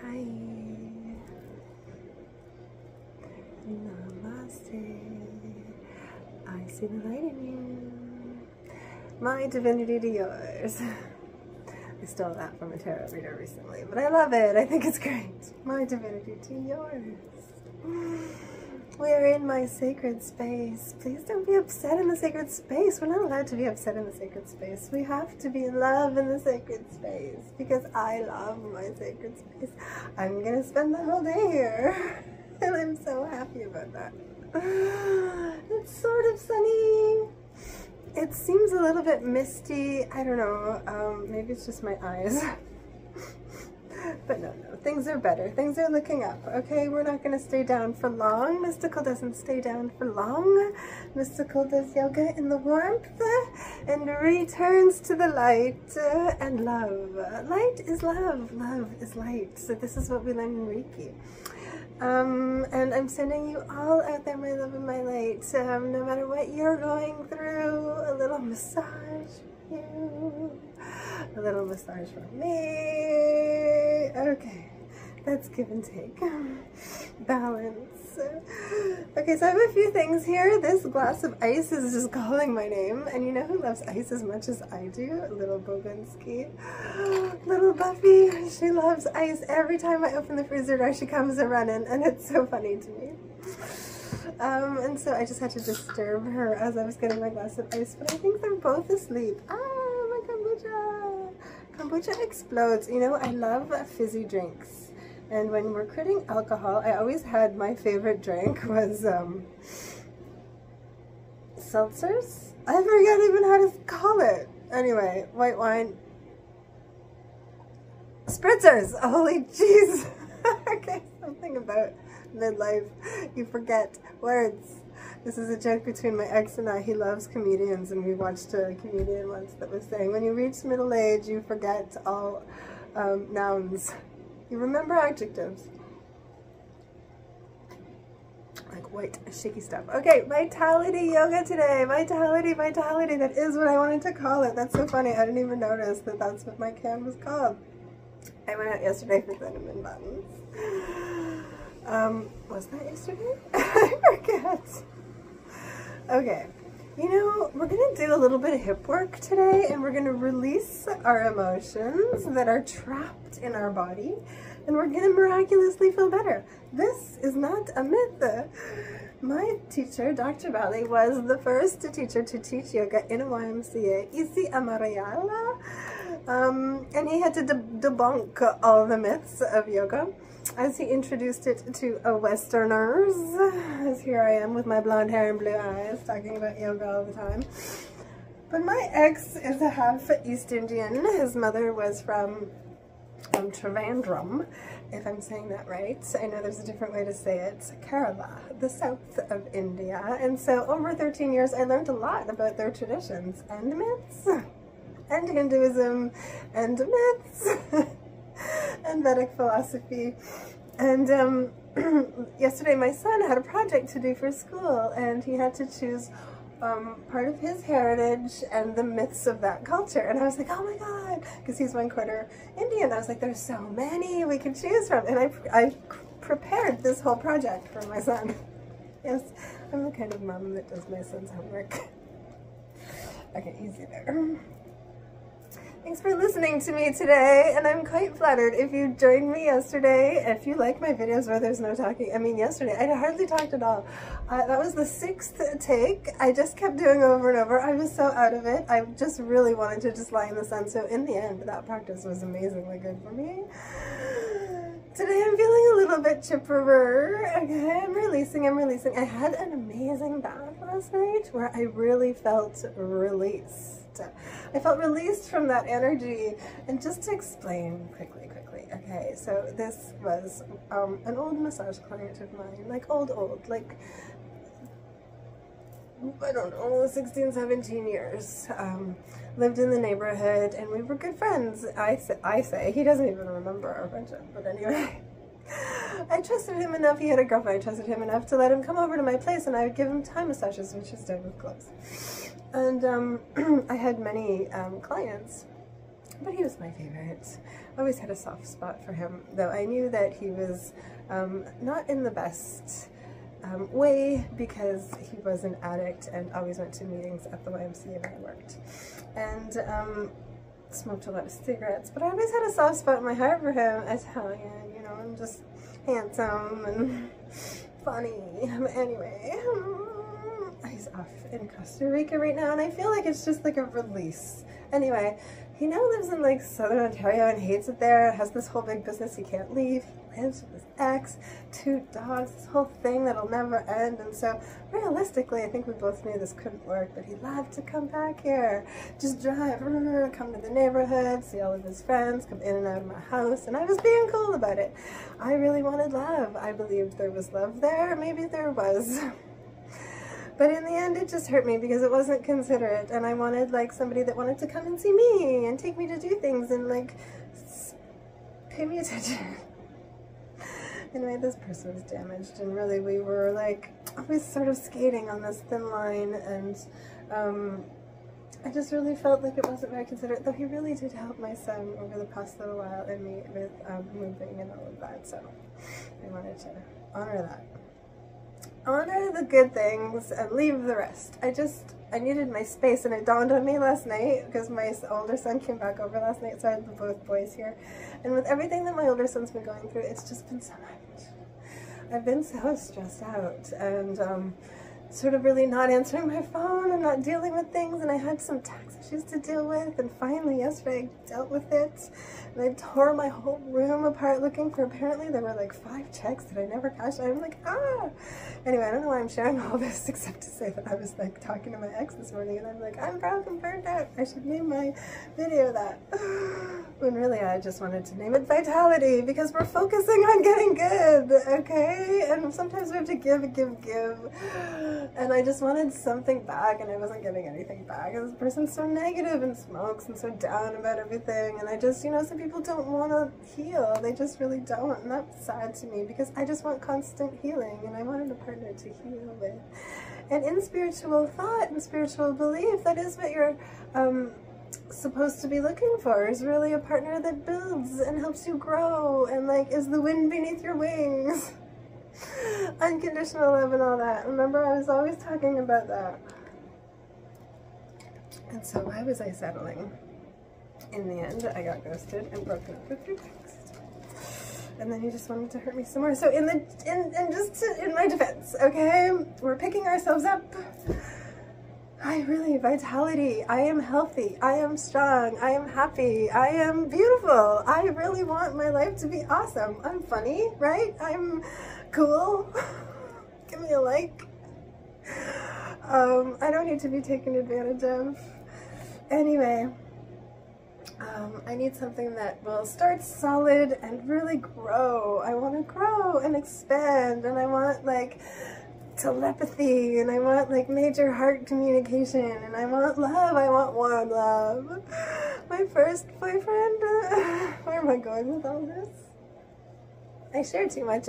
Hi. Namaste. I see the light in you. My divinity to yours. I stole that from a tarot reader recently, but I love it. I think it's great. My divinity to yours. We are in my sacred space. Please don't be upset in the sacred space. We're not allowed to be upset in the sacred space. We have to be in love in the sacred space because I love my sacred space. I'm gonna spend the whole day here and I'm so happy about that. It's sort of sunny. It seems a little bit misty. I don't know. Maybe it's just my eyes. But no, things are better. Things are looking up, okay? We're not going to stay down for long. Mystical doesn't stay down for long. Mystical does yoga in the warmth and returns to the light and love. Light is love. Love is light. So this is what we learn in Reiki. And I'm sending you all out there, my love and my light. No matter what you're going through, a little massage for you. A little massage for me. Okay, that's give and take. Balance. Okay, so I have a few things here. This glass of ice is just calling my name. And you know who loves ice as much as I do? Little Bobinsky. Little Buffy. She loves ice. Every time I open the freezer door, she comes a-running. And it's so funny to me. And so I just had to disturb her as I was getting my glass of ice. But I think they're both asleep. My kombucha. Kombucha explodes. You know, I love fizzy drinks. And when we're quitting alcohol, I always had my favorite drink was seltzers. I forget even how to call it. Anyway, white wine. Spritzers. Holy jeez. Okay, something about midlife. You forget words. This is a joke between my ex and I. He loves comedians, and we watched a comedian once that was saying, when you reach middle age, you forget all nouns. You remember adjectives. Like white, shaky stuff. Okay, vitality yoga today. Vitality, vitality. That is what I wanted to call it. That's so funny. I didn't even notice that that's what my can was called. I went out yesterday for cinnamon buns. Was that yesterday? I forget. Okay. You know, we're going to do a little bit of hip work today, and we're going to release our emotions that are trapped in our body, and we're going to miraculously feel better. This is not a myth. My teacher, Dr. Valley, was the first teacher to teach yoga in a YMCA, Isi Amarayala, and he had to debunk all the myths of yoga as he introduced it to Westerners, as here I am with my blonde hair and blue eyes talking about yoga all the time. But my ex is a half East Indian. His mother was from Trivandrum, if I'm saying that right. I know there's a different way to say it. Kerala, the south of India. And so over 13 years I learned a lot about their traditions and myths and Hinduism and myths and Vedic philosophy. And yesterday my son had a project to do for school, and he had to choose part of his heritage and the myths of that culture. And I was like, oh my god, because he's 1/4 Indian. I was like, there's so many we can choose from. And I prepared this whole project for my son. Yes, I'm the kind of mom that does my son's homework. Okay, easy there. Thanks for listening to me today, and I'm quite flattered if you joined me yesterday. If you like my videos where there's no talking, I mean yesterday I hardly talked at all. That was the 6th take. I just kept doing over and over. I was so out of it. I just really wanted to just lie in the sun, so in the end that practice was amazingly good for me. Today I'm feeling a little bit chipperer. Okay, I'm releasing. I had an amazing bath last night where I really felt released. I felt released from that energy. And just to explain quickly, okay, so this was an old massage client of mine, like old, like, I don't know, 16, 17 years, lived in the neighborhood, and we were good friends, I say. He doesn't even remember our friendship, but anyway. I trusted him enough, he had a girlfriend, I trusted him enough to let him come over to my place, and I would give him Thai massages, which is done with clothes. And I had many clients but he was my favorite. Always had a soft spot for him, though I knew that he was not in the best way, because he was an addict and always went to meetings at the YMCA where I worked, and smoked a lot of cigarettes, but I always had a soft spot in my heart for him. Italian, you know, and just handsome and funny. Anyway, he's off in Costa Rica right now, and I feel like it's just like a release. Anyway, he now lives in like Southern Ontario and hates it there, has this whole big business he can't leave. He lives with his ex, 2 dogs, this whole thing that'll never end. And so realistically, I think we both knew this couldn't work, but he'd love to come back here, just drive, come to the neighborhood, see all of his friends, come in and out of my house. And I was being cool about it. I really wanted love. I believed there was love there. Maybe there was. But in the end, it just hurt me because it wasn't considerate, and I wanted like somebody that wanted to come and see me and take me to do things and like pay me attention. Anyway, this person was damaged, and really we were like always sort of skating on this thin line, and I just really felt like it wasn't very considerate, though he really did help my son over the past little while and me with moving and all of that, so I wanted to honor that. Honor the good things and leave the rest. I needed my space, and it dawned on me last night because my older son came back over last night, so I had both boys here. And with everything that my older son's been going through, it's just been so much. I've been so stressed out, and sort of really not answering my phone and not dealing with things, and I had some tax issues to deal with, and finally yesterday I dealt with it, and I tore my whole room apart looking for, apparently there were like 5 checks that I never cashed. I'm like, ah! Anyway, I don't know why I'm sharing all this except to say that I was like talking to my ex this morning, and I'm like, I'm broken, burned out. I should name my video that. When really I just wanted to name it Vitality, because we're focusing on getting good, okay? And sometimes we have to give. And I just wanted something back, and I wasn't getting anything back. And this person's so negative and smokes and so down about everything. And I just, you know, some people don't want to heal. They just really don't. And that's sad to me, because I just want constant healing, and I wanted a partner to heal with. And in spiritual thought and spiritual belief, that is what you're supposed to be looking for, is really a partner that builds and helps you grow and like is the wind beneath your wings. Unconditional love and all that. Remember, I was always talking about that. And so why was I settling? In the end, I got ghosted and broken up with your text. And then you just wanted to hurt me some more. So in my defense, okay, we're picking ourselves up. Vitality. I am healthy. I am strong. I am happy. I am beautiful. I really want my life to be awesome. I'm funny, right? I'm cool. Give me a like. I don't need to be taken advantage of. Anyway, I need something that will start solid and really grow. I want to grow and expand, and I want like telepathy, and I want like major heart communication, and I want love. I want warm love. My first boyfriend, where am I going with all this? I share too much,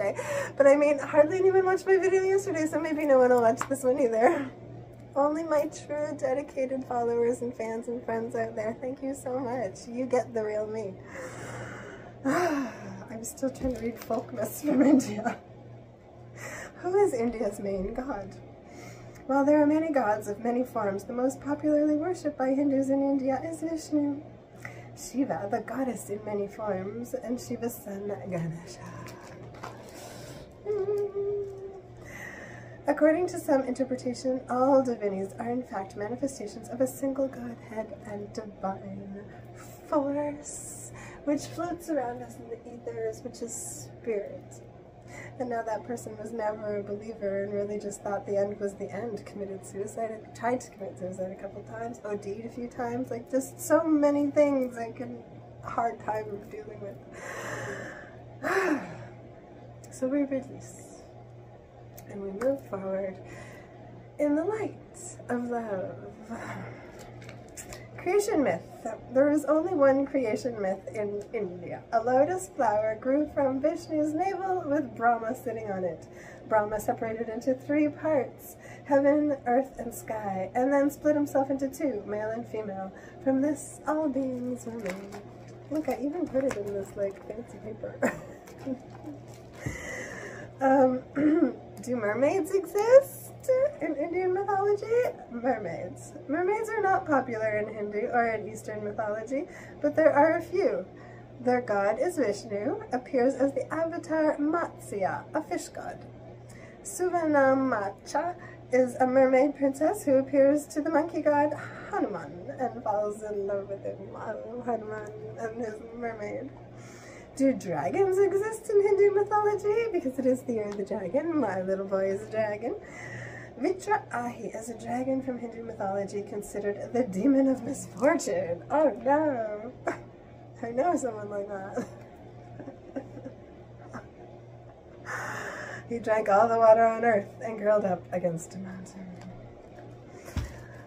but I mean, hardly anyone watched my video yesterday, so maybe no one will watch this one either. Only my true dedicated followers and fans and friends out there. Thank you so much. You get the real me. I'm still trying to read folk myths from India. Who is India's main god? While there are many gods of many forms, the most popularly worshipped by Hindus in India is Vishnu. Shiva, the goddess in many forms, and Shiva's son, Ganesha. According to some interpretation, all divinities are in fact manifestations of a single Godhead and divine force, which floats around us in the ethers, which is spirit. And now that person was never a believer and really just thought the end was the end, committed suicide, tried to commit suicide a couple times, OD'd a few times, like just so many things I could hard time dealing with. So we release and we move forward in the light of love. Creation myth. There is only one creation myth in India. A lotus flower grew from Vishnu's navel with Brahma sitting on it. Brahma separated into 3 parts, heaven, earth, and sky, and then split himself into 2, male and female. From this, all beings were made. Look, I even put it in this, like, fancy paper. Do mermaids exist in Indian mythology? Mermaids. Mermaids are not popular in Hindu or in Eastern mythology, but there are a few. Their god is Vishnu, appears as the avatar Matsya, a fish god. Suvanamacha is a mermaid princess who appears to the monkey god Hanuman and falls in love with him, Hanuman and his mermaid. Do dragons exist in Hindu mythology? Because it is the year of the dragon. My little boy is a dragon. Vitrahi is a dragon from Hindu mythology considered the demon of misfortune. Oh no! I know someone like that. He drank all the water on earth and curled up against a mountain.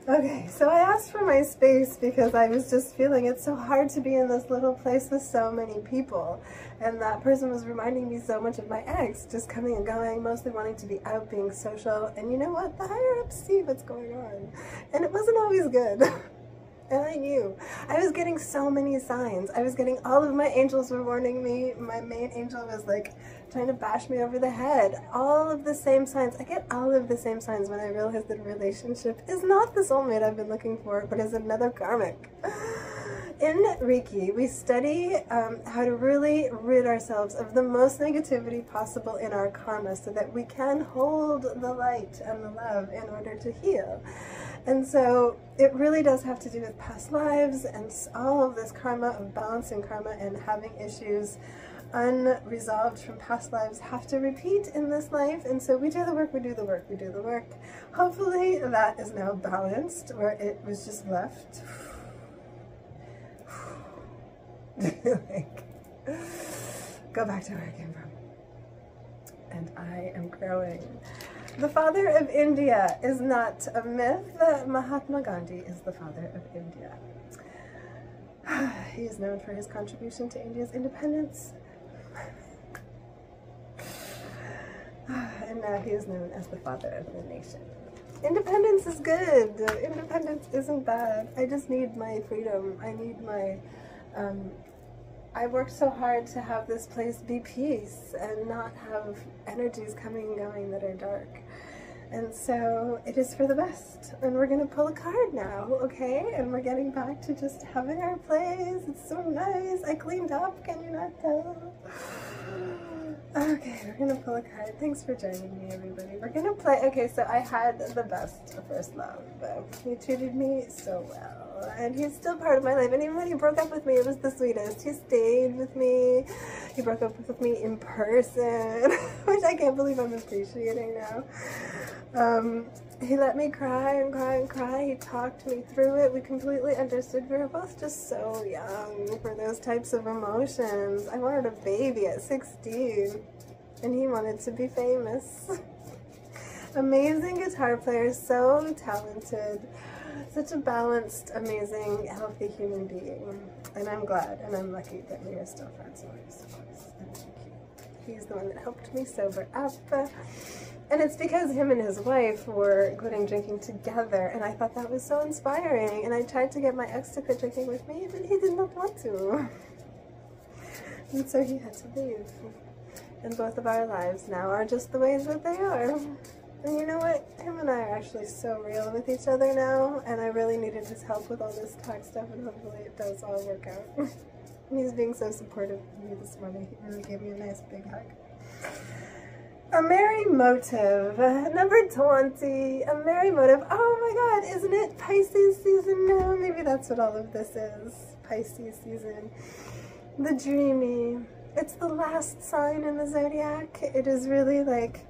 Okay, so I asked for my space because I was just feeling it's so hard to be in this little place with so many people. And that person was reminding me so much of my ex, just coming and going, mostly wanting to be out, being social. And you know what? The higher ups see what's going on. And it wasn't always good. And I knew. I was getting so many signs. I was getting, all of my angels were warning me. My main angel was like trying to bash me over the head. All of the same signs. I get all of the same signs when I realize that a relationship is not the soulmate I've been looking for, but is another karmic. In Reiki, we study how to really rid ourselves of the most negativity possible in our karma so that we can hold the light and the love in order to heal. And so it really does have to do with past lives and all of this karma of balancing karma and having issues unresolved from past lives have to repeat in this life. And so we do the work, we do the work, we do the work. Hopefully that is now balanced where it was just left. Like, go back to where I came from. And I am growing. The father of India is not a myth. Mahatma Gandhi is the father of India. He is known for his contribution to India's independence. And now he is known as the father of the nation. Independence is good. Independence isn't bad. I just need my freedom. I need my... I worked so hard to have this place be peace and not have energies coming and going that are dark. And so it is for the best. And we're going to pull a card now, okay? And we're getting back to just having our place. It's so nice. I cleaned up. Can you not tell? Okay, we're going to pull a card. Thanks for joining me, everybody. We're going to play... Okay, so I had the best first love. He treated me so well. And he's still part of my life. And even when he broke up with me, it was the sweetest. He stayed with me. He broke up with me in person, which I can't believe I'm appreciating now. He let me cry and cry and cry. He talked me through it. We completely understood. We were both just so young for those types of emotions. I wanted a baby at 16, and he wanted to be famous. Amazing guitar player, so talented. Such a balanced, amazing, healthy human being. And I'm glad and I'm lucky that we are still friends. And thank you. He's the one that helped me sober up. And it's because him and his wife were quitting drinking together, and I thought that was so inspiring. And I tried to get my ex to quit drinking with me, but he did not want to. And so he had to leave. And both of our lives now are just the ways that they are. And you know what? Him and I are actually so real with each other now, and I really needed his help with all this talk stuff, and hopefully it does all work out. And he's being so supportive of me this morning. He really gave me a nice big hug. A merry motive. Number 20. A merry motive. Oh my god, isn't it Pisces season now? Maybe that's what all of this is. Pisces season. The dreamy. It's the last sign in the zodiac. It is really like...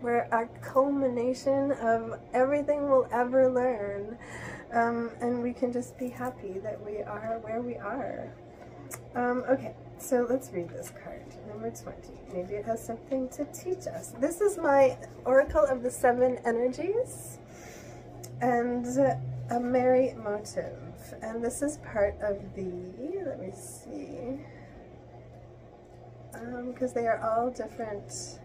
we're a culmination of everything we'll ever learn, and we can just be happy that we are where we are. Okay, so let's read this card, number 20. Maybe it has something to teach us. This is my Oracle of the 7 Energies, and a merry motive. And this is part of the, let me see, because they are all different,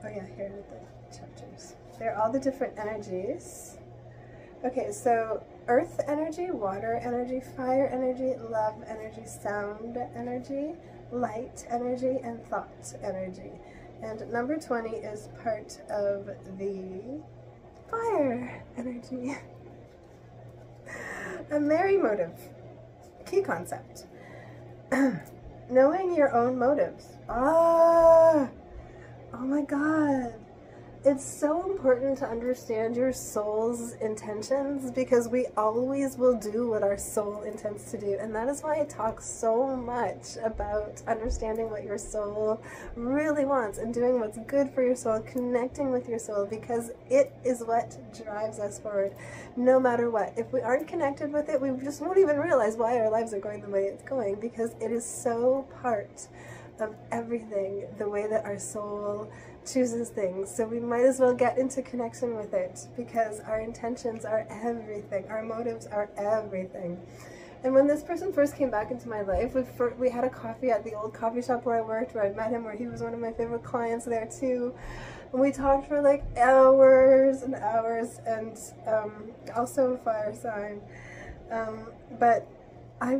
oh yeah, here are the chapters. They're all the different energies. Okay, so earth energy, water energy, fire energy, love energy, sound energy, light energy, and thought energy. And number 20 is part of the fire energy. A merry motive. Key concept. Knowing your own motives. Oh my God. It's so important to understand your soul's intentions, because we always will do what our soul intends to do. And that is why I talk so much about understanding what your soul really wants and doing what's good for your soul, connecting with your soul, because it is what drives us forward no matter what. If we aren't connected with it, we just won't even realize why our lives are going the way it's going, because it is so part of everything, the way that our soul chooses things. So we might as well get into connection with it, because our intentions are everything, our motives are everything. And when this person first came back into my life, we had a coffee at the old coffee shop where I worked, where I met him, where he was one of my favorite clients there too. And we talked for like hours and hours, and also a fire sign. But I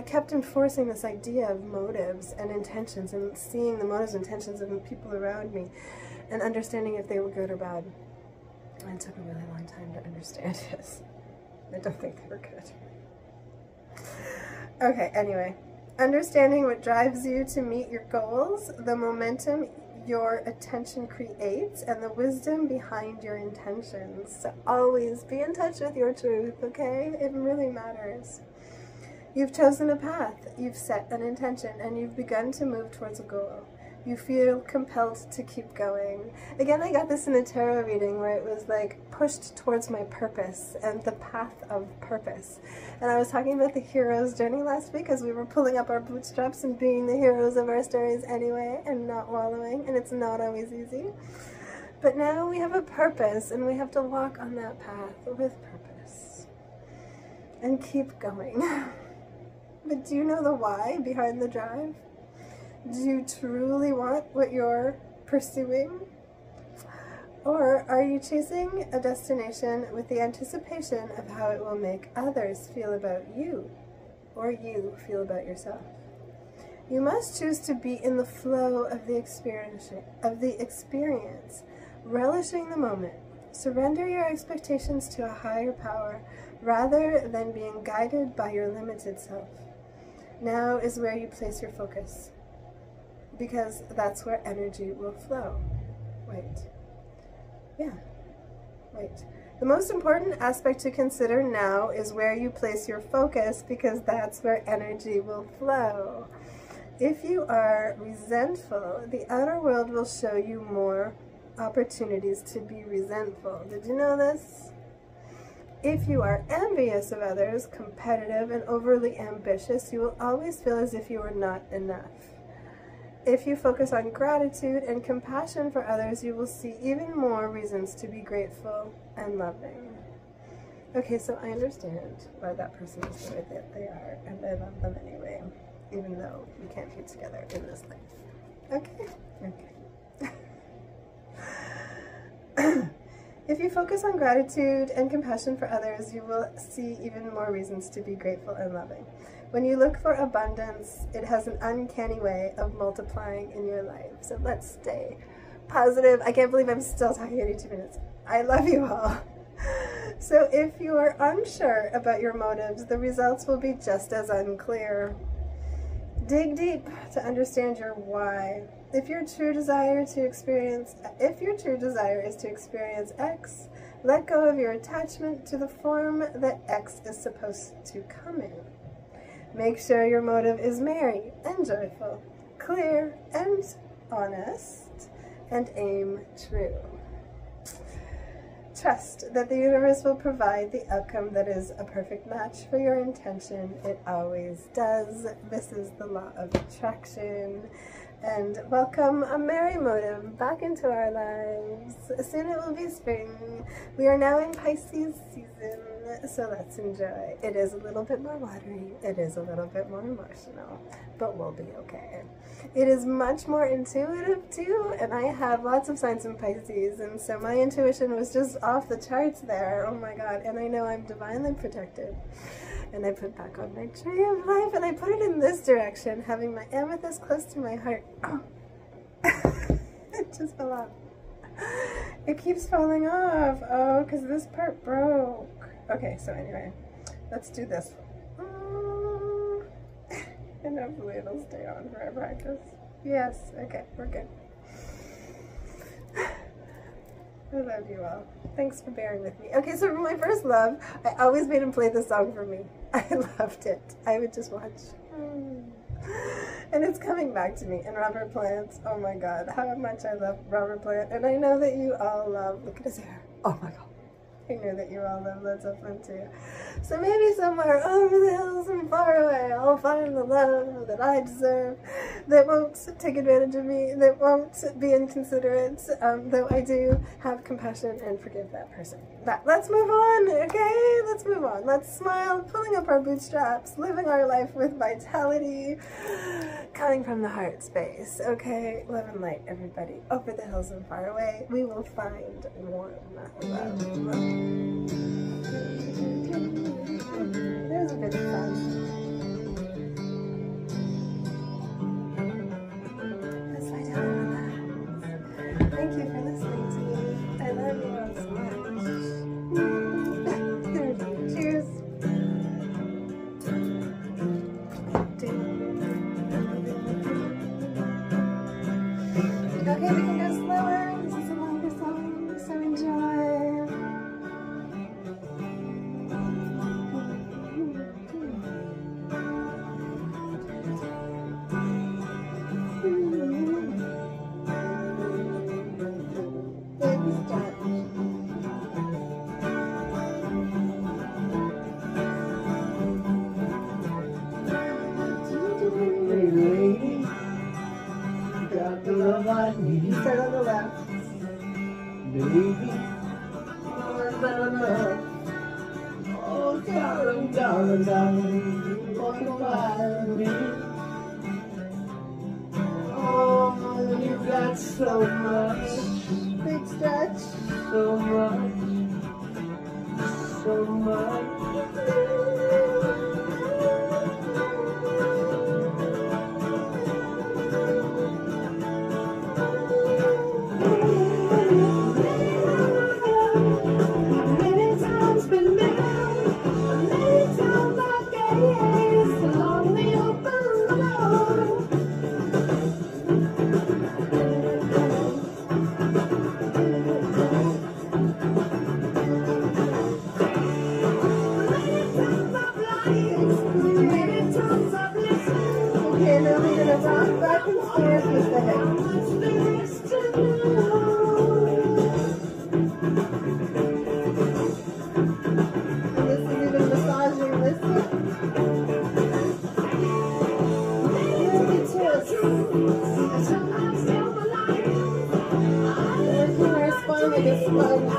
kept enforcing this idea of motives and intentions, and seeing the motives and intentions of the people around me and understanding if they were good or bad. And it took a really long time to understand it. I don't think they were good. Okay, anyway. Understanding what drives you to meet your goals, the momentum your attention creates, and the wisdom behind your intentions. So always be in touch with your truth, okay? It really matters. You've chosen a path, you've set an intention, and you've begun to move towards a goal. You feel compelled to keep going. Again, I got this in a tarot reading where it was like pushed towards my purpose and the path of purpose. And I was talking about the hero's journey last week, as we were pulling up our bootstraps and being the heroes of our stories anyway, and not wallowing, and it's not always easy. But now we have a purpose, and we have to walk on that path with purpose and keep going. But do you know the why behind the drive? Do you truly want what you're pursuing? Or are you chasing a destination with the anticipation of how it will make others feel about you, or you feel about yourself? You must choose to be in the flow of the experience, relishing the moment. Surrender your expectations to a higher power rather than being guided by your limited self. Now is where you place your focus, because that's where energy will flow. The most important aspect to consider now is where you place your focus, because that's where energy will flow. If you are resentful, the outer world will show you more opportunities to be resentful. Did you know this? If you are envious of others, competitive, and overly ambitious, you will always feel as if you are not enough. If you focus on gratitude and compassion for others, you will see even more reasons to be grateful and loving. Okay, so I understand why that person is the way that they are, and I love them anyway, even though we can't be together in this life. Okay. If you focus on gratitude and compassion for others, you will see even more reasons to be grateful and loving. When you look for abundance, it has an uncanny way of multiplying in your life. So let's stay positive. I can't believe I'm still talking 82 minutes. I love you all. So if you are unsure about your motives, the results will be just as unclear. Dig deep to understand your why. If your true desire is to experience X, let go of your attachment to the form that X is supposed to come in. Make sure your motive is merry and joyful, clear and honest, and aim true. Trust that the universe will provide the outcome that is a perfect match for your intention. It always does. This is the law of attraction. and welcome a merry motive back into our lives. Soon it will be spring. We are now in Pisces season, so let's enjoy. It is a little bit more watery, it is a little bit more emotional, but we'll be okay. It is much more intuitive too, and I have lots of signs in Pisces, and so my intuition was just off the charts there. Oh my god, and I know I'm divinely protected. And I put back on my tree of life, and I put it in this direction, having my amethyst close to my heart. Oh. It just fell off. It keeps falling off. Oh, because this part broke. Okay, so anyway, let's do this one. And hopefully it'll stay on for our practice. Yes, okay, we're good. I love you all. Thanks for bearing with me. Okay, so for my first love, I always made him play this song for me. I loved it. I would just watch. And it's coming back to me. And Robert Plant, oh my god, how much I love Robert Plant. And I know that you all love, look at his hair. Oh my god. I know that you all love Led Zeppelin too. So maybe somewhere over the hills and far away, I'll find the love that I deserve, that won't take advantage of me, that won't be inconsiderate, though I do have compassion and forgive that person. But let's move on, okay? Let's move on. Let's smile, pulling up our bootstraps, living our life with vitality, coming from the heart space, okay? Love and light, everybody. Over the hills and far away, we will find warm love. There's a bit of fun. Let's find out about that. Thank you for listening to me. I love you all so much. Cheers. Okay, we can go slower. This is a longer song, so enjoy. Start on the left. Baby, more than enough. Oh, darling, darling, darling, you want to find me. Oh, you got so much. Big stretch. So much. So much. Okay, now we're going to rock back and forth with the hips. And this is even massaging this hip. Maybe twist. Working our spine like a sponge.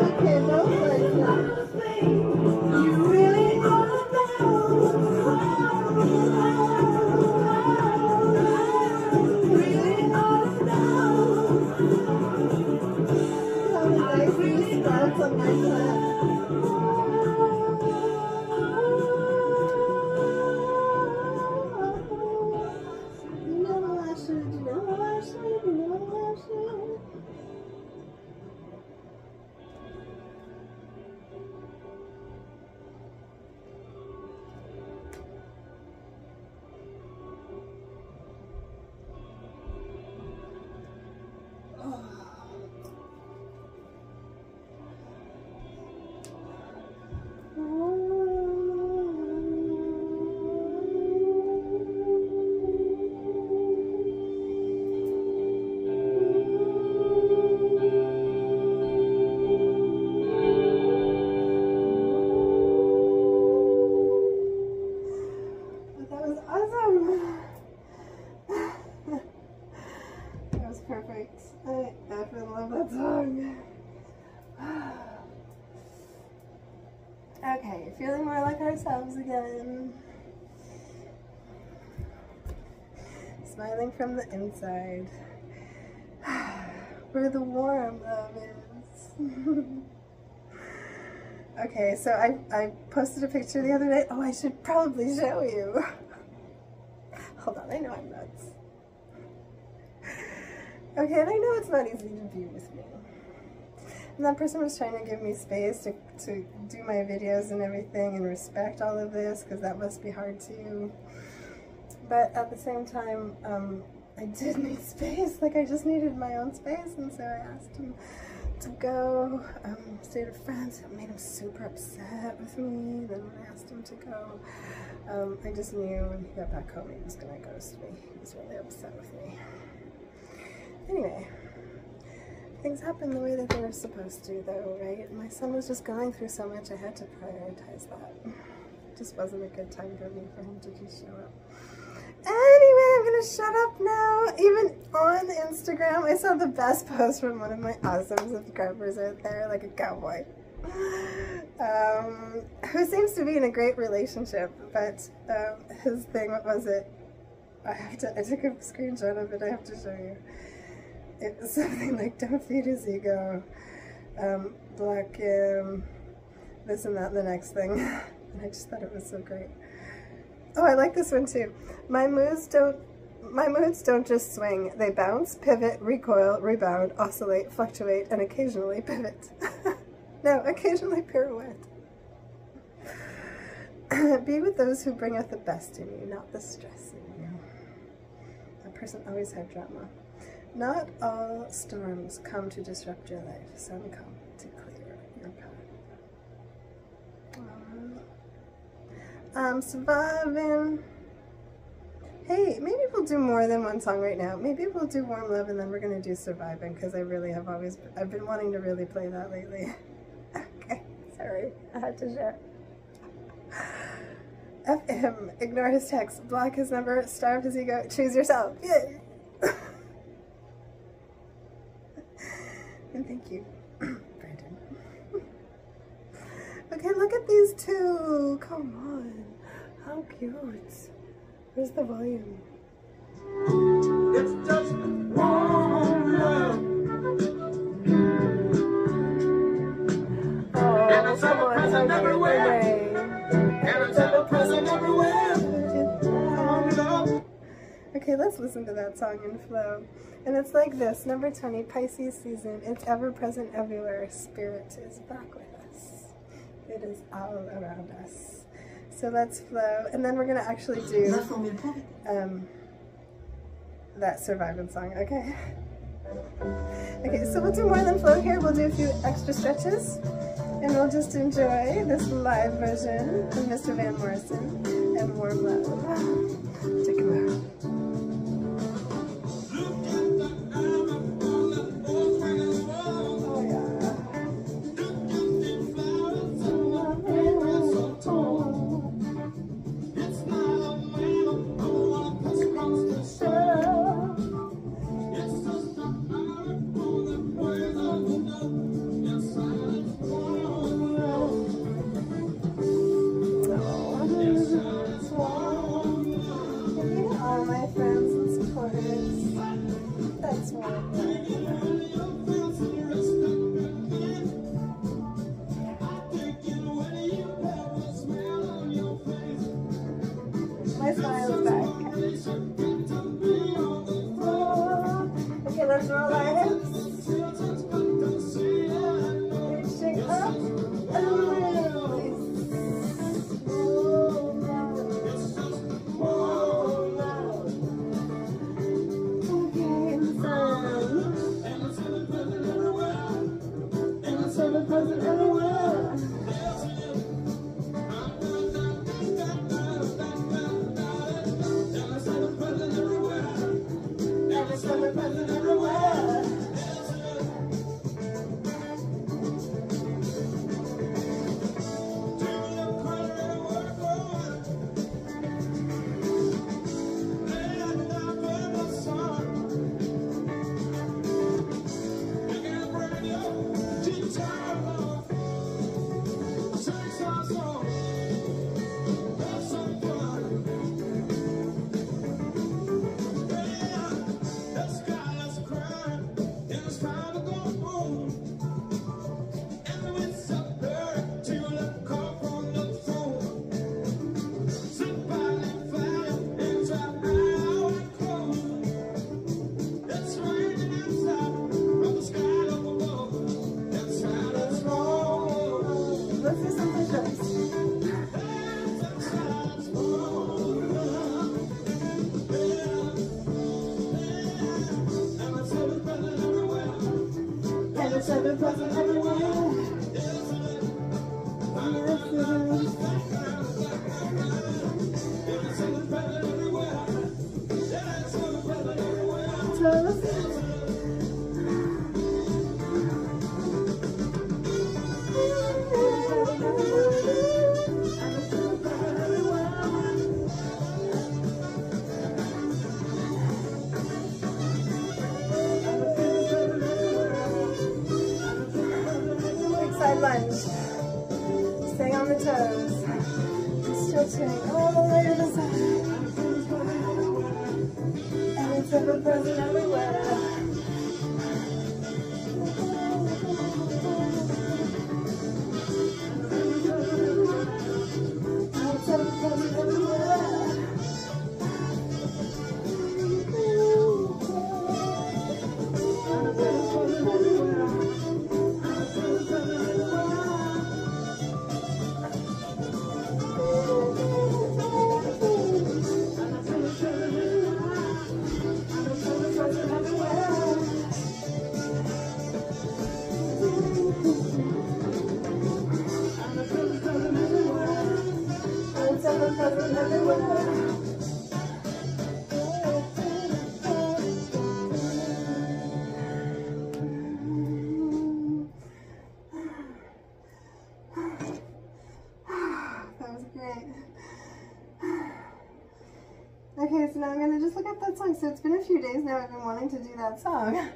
Okay, no words. You really ought to know. Really ought to know. How nice these spots on my lap. You know I should, you know I should, you know I should. That was awesome. That was perfect. I effing love that song. Okay, feeling more like ourselves again. Smiling from the inside. Where the warm love is. Okay, so I posted a picture the other day. Oh, I should probably show you. Hold on, I know I'm nuts. Okay, and I know it's not easy to be with me. And that person was trying to give me space to do my videos and everything and respect all of this, because that must be hard too. But at the same time, I did need space. Like, I just needed my own space, and so I asked him to go. Stayed with friends. It made him super upset with me. Then when I asked him to go, I just knew when he got back home he was gonna ghost me. He was really upset with me. Anyway, things happened the way that they were supposed to, though, right? My son was just going through so much, I had to prioritize that. It just wasn't a good time for me for him to just show up. Anyway, I'm gonna shut up now. Even on Instagram, I saw the best post from one of my awesome subscribers out there, like a cowboy, who seems to be in a great relationship, but his thing, what was it? I took a screenshot of it, I have to show you. It was something like, don't feed his ego, block him, this and that and the next thing. And I just thought it was so great. Oh, I like this one too. My moods don't just swing. They bounce, pivot, recoil, rebound, oscillate, fluctuate, and occasionally pivot. No, occasionally pirouette. Be with those who bring out the best in you, not the stress in you. That person always had drama. Not all storms come to disrupt your life. Some come to clear your path. Surviving. Hey, maybe we'll do more than one song right now. Maybe we'll do Warm Love and then we're going to do Surviving, because I really have I've been wanting to really play that lately. Okay, sorry, I had to share. F him, ignore his text, block his number, starve his ego, choose yourself. Yay! And thank you, Brandon. Okay, look at these two. Come on. How cute. Where's the volume? It's just warm love. Oh, And it's ever-present everywhere. And it's ever-present everywhere. Warm love. Okay, let's listen to that song in flow. And it's like this, number 20, Pisces season. It's ever-present everywhere. Spirit is back with us. It is all around us. So let's flow. And then we're going to actually do that Surviving song, okay? Okay, so we'll do more than flow here. We'll do a few extra stretches. And we'll just enjoy this live version of Mr. Van Morrison and Warm Love. Check him out. let's roll our hips. Reaching up and release. Roll down. Roll down. Okay, and sun. And it's ever-present everywhere. And it's ever-present everywhere. It's ever-present everywhere. It's ever-present everywhere. Side lunge. Staying on the toes. Stretching all the way to the side. And it's ever-present everywhere. And it's ever-present everywhere. It's ever-present everywhere. That was great. Okay, so now I'm going to just look at that song. So it's been a few days now I've been wanting to do that song.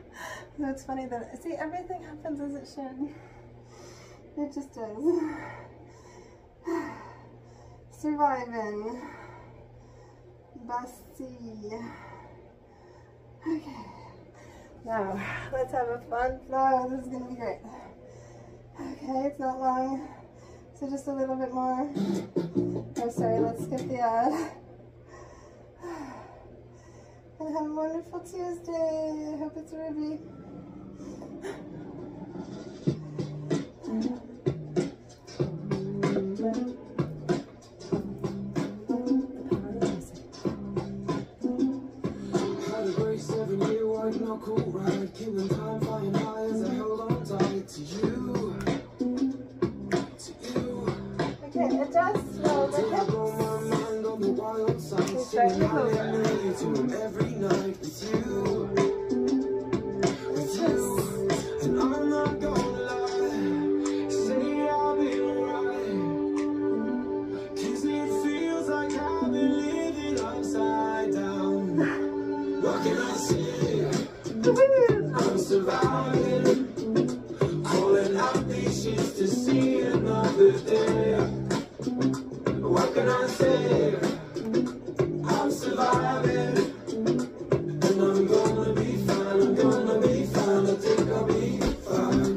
So it's funny that, see, everything happens as it should. It just does. Surviving. Bestie. Okay. Now, let's have a fun flow. This is going to be great. Okay, it's not long. So just a little bit more. Oh, sorry, let's skip the ad. And have a wonderful Tuesday. I hope it's Ruby. Had a great 7 year work, no cool ride. Killing time, flying high as I held on tight to you. Okay, adjust, roll the hips. Keep straight the movement. To every night with you. And I'm not gonna lie, say I'll be alright. 'Cause it feels like I've been living upside down. What can I say? I'm surviving. Calling out these sheets to see another day. What can I say? I'm surviving. And I'm gonna be fine, I'm gonna be fine, I think I'll be fine.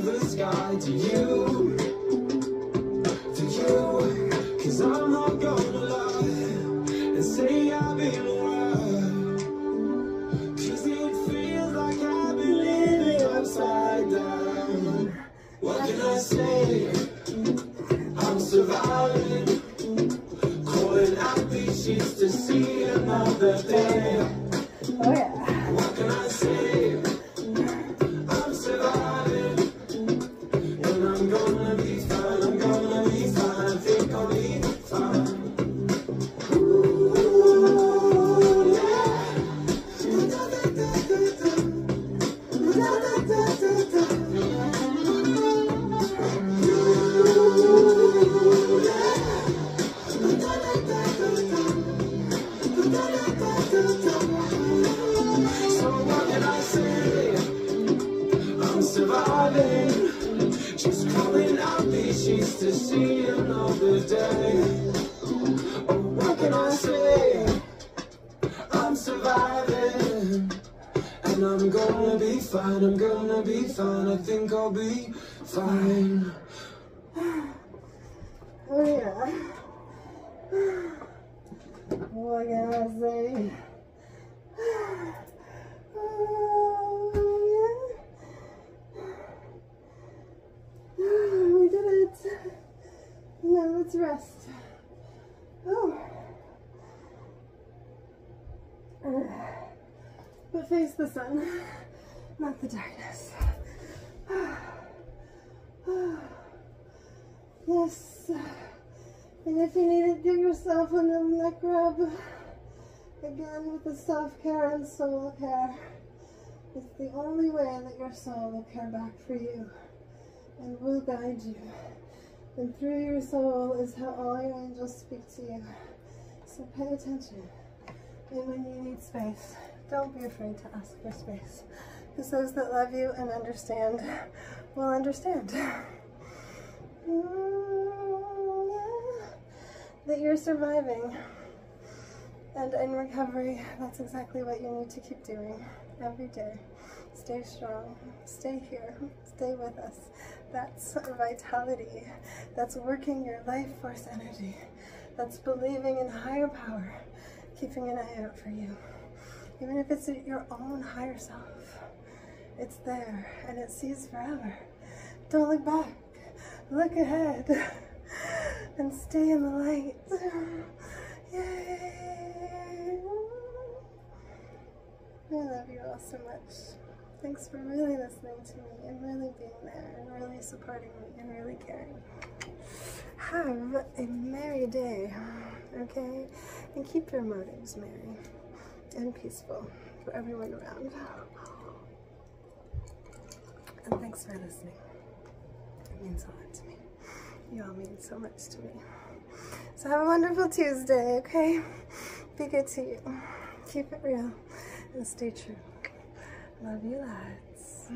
the sky to you, cause I'm not gonna lie and say I've been alright, cause it feels like I've been living upside down. What can I say? I'm surviving, calling out these sheets to see another day. Oh yeah. What can I say? I'm surviving, and I'm gonna be fine, I'm gonna be fine, I think I'll be fine. Ooh, yeah. So what can I say? I'm surviving, just crawling out these sheets to see another day. Oh, what can I say? I'm surviving, and I'm gonna be fine, I'm gonna be fine, I think I'll be fine. Oh yeah. What can I say? Oh yeah. We did it. Now let's rest. Oh. But face the sun, not the darkness. Yes. And if you need it, give yourself a little neck rub. Again, with the self-care and soul care. It's the only way that your soul will care back for you and will guide you. And through your soul is how all your angels speak to you. So pay attention. And when you need space, don't be afraid to ask for space. Because those that love you and understand will understand. That you're surviving and in recovery. That's exactly what you need to keep doing every day. Stay strong, stay here, stay with us. That's vitality. That's working your life force energy. That's believing in higher power, keeping an eye out for you. Even if it's your own higher self, it's there and it sees forever. Don't look back, look ahead. And stay in the light. Yay! I love you all so much. Thanks for really listening to me and really being there and really supporting me and really caring. Have a merry day, okay? And keep your motives merry and peaceful for everyone around. And thanks for listening. It means a lot to me. You all mean so much to me. So have a wonderful Tuesday, okay? Be good to you. Keep it real and stay true. Love you lots.